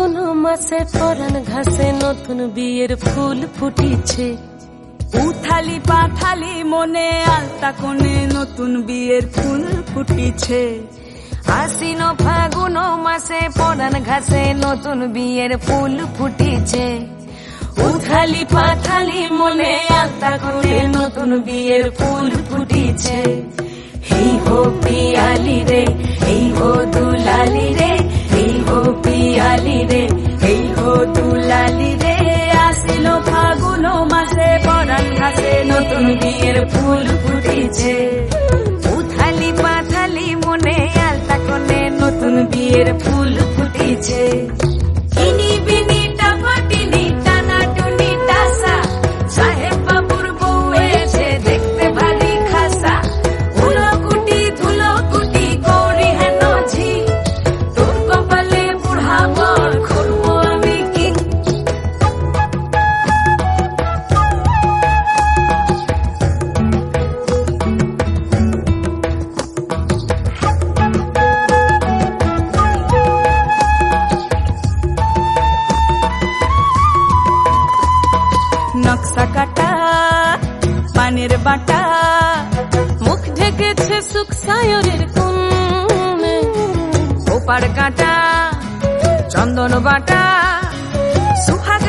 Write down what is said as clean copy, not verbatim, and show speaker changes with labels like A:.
A: ফাগুন মাসে পরান ঘাসে নতুন বিয়ের ফুল ফুটিছে।
B: উথালি পাথালি মনে আলতা কোণে নতুন বিয়ের ফুল ফুটিছে।
A: আশ্বিন ফাগুন মাসে পরান ঘাসে নতুন বিয়ের ফুল ফুটিছে। উথালি পাথালি মনে আলতা কোণে নতুন বিয়ের ফুল ফুটিছে। এই হো পিয়ালি রে, এই হো দুলালি রে, এই হো পিয়ালি রে, এই হো দুলালি রে।
B: আশ্বিন ফাগুন মাসে পরান ঘাসে নতুন বিয়ের ফুল ফুটিছে।
A: উথালি পাথালি মনে আলতা কোণে নতুন বিয়ের ফুল ফুটিছে। ইনি বিনি টাপাটিনি টানা টুনি টাসা, সাহেব বাবুর বউ এসে দেখতে ভারী খাসা। ধুলো কুটি গৌরী হেন ঝি, তোর কপালে বুড়া বর করবো আমি কি।
B: নকশা কাটা পানের বাটা,
A: মুখ ঢেকেছে সুখ সায়রের কোণে। ওপার কাটা চন্দন বাটা, সুহাগ